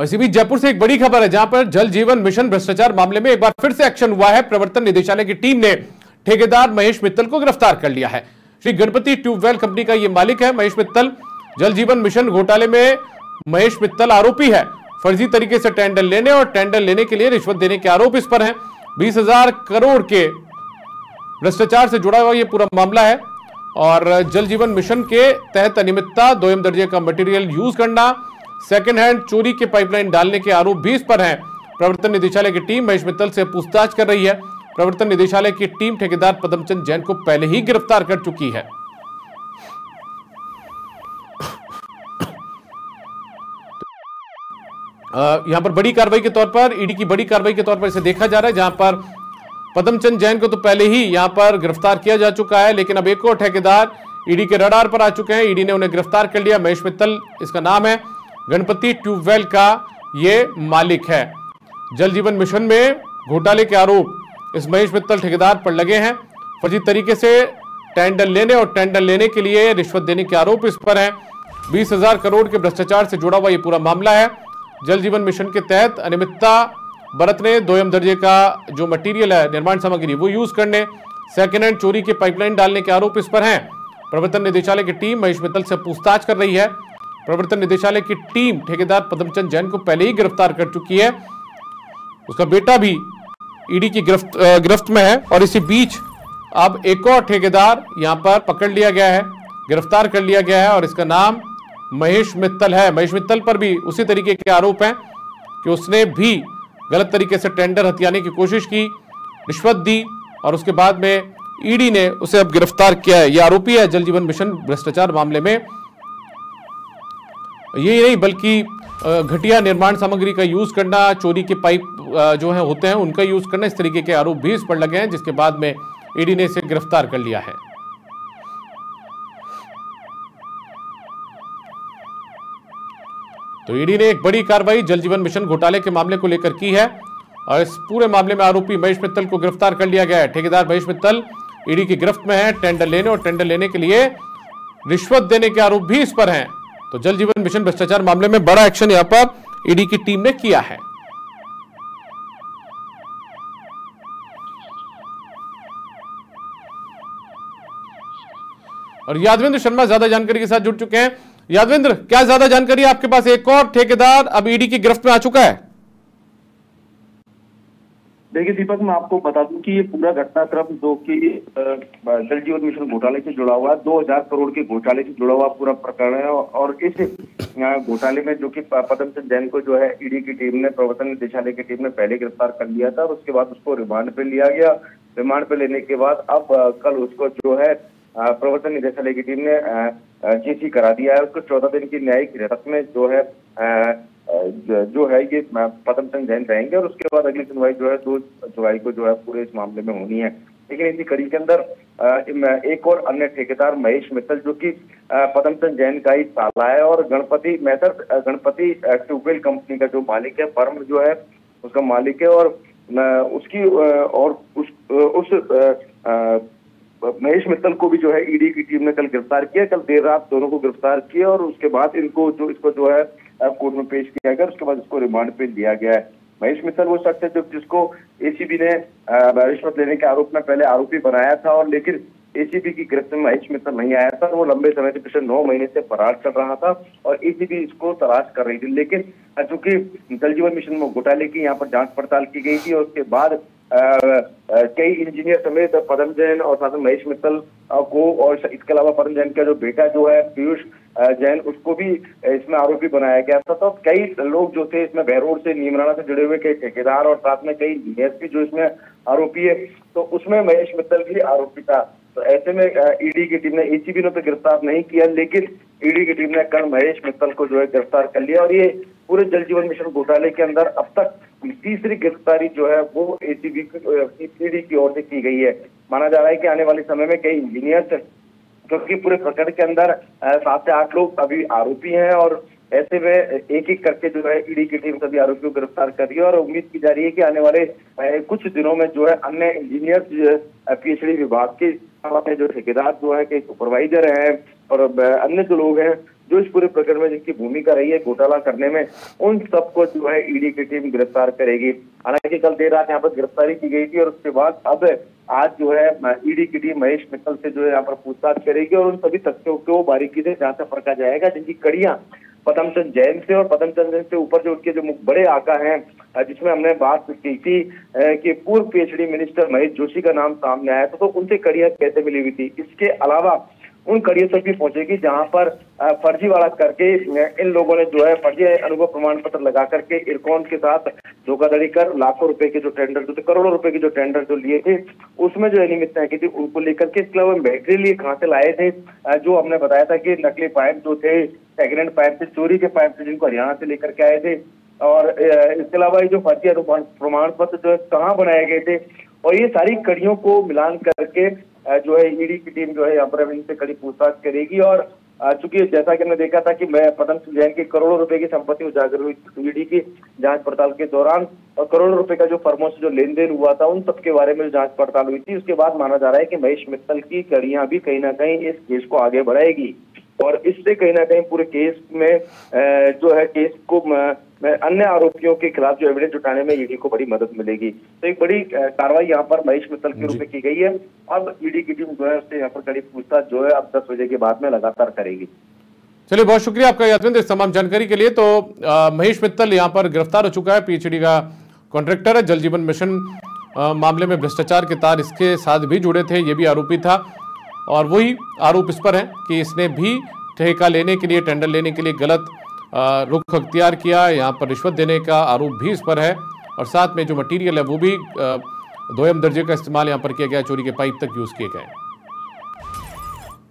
और इसी बीच जयपुर से एक बड़ी खबर है, जहां पर जल जीवन मिशन भ्रष्टाचार मामले में एक बार फिर से एक्शन हुआ है। प्रवर्तन निदेशालय की टीम ने ठेकेदार महेश मित्तल को गिरफ्तार कर लिया है। श्री गणपति ट्यूबवेल कंपनी का यह मालिक है महेश मित्तल। जल जीवन मिशन घोटाले में महेश मित्तल आरोपी है। फर्जी तरीके से टेंडर लेने और टेंडर लेने के लिए रिश्वत देने के आरोप इस पर हैं। 20,000 करोड़ के भ्रष्टाचार से जुड़ा हुआ यह पूरा मामला है। और जल जीवन मिशन के तहत अनियमितता, दोयम दर्जे का मटेरियल यूज करना, सेकंड हैंड चोरी के पाइपलाइन डालने के आरोप भी इस पर हैं। प्रवर्तन निदेशालय की टीम महेश मित्तल से पूछताछ कर रही है। प्रवर्तन निदेशालय की टीम ठेकेदार पदमचंद जैन को पहले ही गिरफ्तार कर चुकी है। यहां पर बड़ी कार्रवाई के तौर पर, ईडी की बड़ी कार्रवाई के तौर पर इसे देखा जा रहा है, जहां पर पदमचंद जैन को तो पहले ही यहां पर गिरफ्तार किया जा चुका है, लेकिन अब एक और ठेकेदार ईडी के रडार पर आ चुके हैं। ईडी ने उन्हें गिरफ्तार कर लिया। महेश मित्तल इसका नाम है। गणपति ट्यूबवेल का ये मालिक है। जल जीवन मिशन में घोटाले के आरोप इस महेश मित्तल ठेकेदार पर लगे हैं। फर्जी तरीके से टेंडर लेने और टेंडर लेने के लिए रिश्वत देने के आरोप इस पर हैं। 20,000 करोड़ के भ्रष्टाचार से जुड़ा हुआ ये पूरा मामला है। जल जीवन मिशन के तहत अनियमितता बरतने, दोयम दर्जे का जो मटेरियल है, निर्माण सामग्री, वो यूज करने, सेकेंड हैंड चोरी के पाइपलाइन डालने के आरोप इस पर हैं। प्रवर्तन निदेशालय की टीम महेश मित्तल से पूछताछ कर रही है। प्रवर्तन निदेशालय की टीम ठेकेदार पदमचंद जैन को पहले ही गिरफ्तार कर चुकी है। उसका बेटा भी ईडी की गिरफ्त में है। और इसी बीच अब एक और ठेकेदार यहां पर पकड़ लिया गया है, गिरफ्तार कर लिया गया है, और इसका नाम महेश मित्तल है। महेश मित्तल पर भी उसी तरीके के आरोप हैं कि उसने भी गलत तरीके से टेंडर हथियाने की कोशिश की, रिश्वत दी, और उसके बाद में ईडी ने उसे अब गिरफ्तार किया है। यह आरोपी है जल जीवन मिशन भ्रष्टाचार मामले में। यही नहीं बल्कि घटिया निर्माण सामग्री का यूज करना, चोरी के पाइप जो है होते हैं उनका यूज करना, इस तरीके के आरोप भी इस पर लगे हैं, जिसके बाद में ईडी ने इसे गिरफ्तार कर लिया है। तो ईडी ने एक बड़ी कार्रवाई जल जीवन मिशन घोटाले के मामले को लेकर की है, और इस पूरे मामले में आरोपी महेश मित्तल को गिरफ्तार कर लिया गया है। ठेकेदार महेश मित्तल ईडी की गिरफ्त में है। टेंडर लेने और टेंडर लेने के लिए रिश्वत देने के आरोप भी इस पर हैं। तो जल जीवन मिशन भ्रष्टाचार मामले में बड़ा एक्शन यहां पर ईडी की टीम ने किया है। और यादवेंद्र शर्मा ज्यादा जानकारी के साथ जुड़ चुके हैं। यादवेंद्र, क्या ज्यादा जानकारी आपके पास? एक और ठेकेदार अब ईडी की गिरफ्त में आ चुका है। देखिए दीपक, मैं आपको बता दूं कि ये पूरा घटनाक्रम जो कि जल जीवन मिशन घोटाले से जुड़ा हुआ है, 2,000 करोड़ के घोटाले से जुड़ा हुआ पूरा प्रकरण है। और इस घोटाले में जो कि पदमचंद जैन को जो है ईडी की टीम ने, प्रवर्तन निदेशालय की टीम ने पहले गिरफ्तार कर लिया था, और उसके बाद उसको रिमांड पे लिया गया। रिमांड पे लेने के बाद अब कल उसको जो है प्रवर्तन निदेशालय की टीम ने जेसी करा दिया है। उसको 14 दिन की न्यायिक हिरासत में जो है ये पदमचंद जैन रहेंगे, और उसके बाद अगली सुनवाई जो है 2 जुलाई को जो है पूरे इस मामले में होनी है। लेकिन इसी कड़ी के अंदर एक और अन्य ठेकेदार महेश मित्तल, जो कि पदमचंद जैन का ही साला है और गणपति ट्यूबवेल कंपनी का जो मालिक है, फर्म जो है उसका मालिक है, और उसकी और उस महेश मित्तल को भी जो है ईडी की टीम ने कल गिरफ्तार किया। कल देर रात दोनों को गिरफ्तार किया, और उसके बाद इसको जो है कोर्ट में पेश किया गया। उसके बाद इसको रिमांड पे लिया गया है। महेश मित्तल वो शख्स है जिसको एसीबी ने रिश्वत लेने के आरोप में पहले आरोपी बनाया था, और लेकिन एसीबी की गिरफ्त में महेश मित्तल नहीं आया था। वो लंबे समय से, पिछले 9 महीने से फरार चल रहा था, और एसीबी इसको तलाश कर रही थी। लेकिन चूंकि जल जीवन मिशन में घोटाले की यहाँ पर जांच पड़ताल की गई थी, और उसके बाद कई इंजीनियर समेत पदम जैन और साथ में महेश मित्तल को, और इसके अलावा पदम जैन का जो बेटा जो है पीयूष जैन, उसको भी इसमें आरोपी बनाया गया था। तो कई लोग जो थे इसमें बहरोड से, नीमराना से जुड़े हुए कई ठेकेदार और साथ में कई इंजीनियर भी जो इसमें आरोपी है, तो उसमें महेश मित्तल भी आरोपी था। तो ऐसे में ईडी की टीम ने, एसीबी ने तो गिरफ्तार नहीं किया, लेकिन ईडी की टीम ने कल महेश मित्तल को जो है गिरफ्तार कर लिया। और ये पूरे जल जीवन मिशन घोटाले के अंदर अब तक तीसरी गिरफ्तारी जो है वो एसीबी ईडी की ओर से की गई है। माना जा रहा है कि आने वाले समय में कई इंजीनियर्स, क्योंकि पूरे प्रकरण के अंदर 7 से 8 लोग अभी आरोपी हैं, और ऐसे में एक एक करके जो है ईडी की टीम सभी आरोपियों को गिरफ्तार कर रही है। और उम्मीद की जा रही है कि आने वाले कुछ दिनों में जो है अन्य इंजीनियर, पीएचडी विभाग के जो ठेकेदार जो है, के सुपरवाइजर हैं और अन्य जो लोग हैं जो इस पूरे प्रकरण में जिनकी भूमिका रही है घोटाला करने में, उन सबको जो है ईडी की टीम गिरफ्तार करेगी। हालांकि कल देर रात यहाँ पर गिरफ्तारी की गई थी और उसके बाद अब आज जो है ईडी की टीम महेश मित्तल से जो है यहाँ पर पूछताछ करेगी और उन सभी तथ्यों को बारीकी से जांचा परखा जाएगा जिनकी कड़ियां पदमचंद जैन से और पदमचंद जैन से ऊपर जो उनके जो बड़े आका हैं, जिसमें हमने बात की थी कि पूर्व पीएचडी मिनिस्टर महेश जोशी का नाम सामने आया था, तो उनसे कड़ियां कैसे मिली हुई थी। इसके अलावा उन कड़ियों तक भी पहुंचेगी जहां पर फर्जीवाड़ा करके इन लोगों ने जो है फर्जी अनुभव प्रमाण पत्र लगा करके इरकॉन के साथ धोखाधड़ी कर लाखों रुपए के जो टेंडर जो थे, करोड़ों रुपए के जो टेंडर जो लिए थे, उसमें जो अनियमितताएं की थी उनको लेकर के। इसके अलावा बैटरी लिए कहाँ से लाए थे, जो हमने बताया था कि नकली पाइप जो थे, सेकेंड हैंड पाइप थे, चोरी के पाइप थे, जिनको हरियाणा से लेकर के आए थे। और इसके अलावा ये जो फर्जी अनुभव प्रमाण पत्र जो है कहाँ बनाए गए थे, और ये सारी कड़ियों को मिलान करके जो है ईडी की टीम जो है यहाँ पर इनसे कड़ी पूछताछ करेगी। और चूंकि जैसा कि हमने देखा था कि पदमचंद जैन की करोड़ों रुपए की संपत्ति उजागर हुई ईडी की जांच पड़ताल के दौरान, और करोड़ों रुपए का जो फर्मों से जो लेन देन हुआ था उन सब के बारे में जो जांच पड़ताल हुई थी, उसके बाद माना जा रहा है कि महेश मित्तल की कड़ियां भी कहीं ना कहीं इस केस को आगे बढ़ाएगी और इससे कहीं ना कहीं पूरे केस में जो है केस को अन्य आरोपियों के खिलाफ जो एविडेंस जुटाने में ईडी को बड़ी मदद मिलेगी। तो एक बड़ी कार्रवाई यहाँ पर महेश मित्तल के रूप में की गई है। अब ईडी की टीम जो है उससे यहाँ पर कड़ी पूछताछ जो है अब 10 बजे के बाद में लगातार करेगी। चलिए, बहुत शुक्रिया आपका यादविंद्र इस तमाम जानकारी के लिए। तो महेश मित्तल यहाँ पर गिरफ्तार हो चुका है, पीएचडी का कॉन्ट्रैक्टर है। जल जीवन मिशन मामले में भ्रष्टाचार के तार इसके साथ भी जुड़े थे, ये भी आरोपी था और वही आरोप इस पर है कि इसने भी ठेका लेने के लिए, टेंडर लेने के लिए गलत रुख अख्तियार किया। यहाँ पर रिश्वत देने का आरोप भी इस पर है और साथ में जो मटेरियल है वो भी दोयम दर्जे का इस्तेमाल यहाँ पर किया गया, चोरी के पाइप तक यूज किए गए।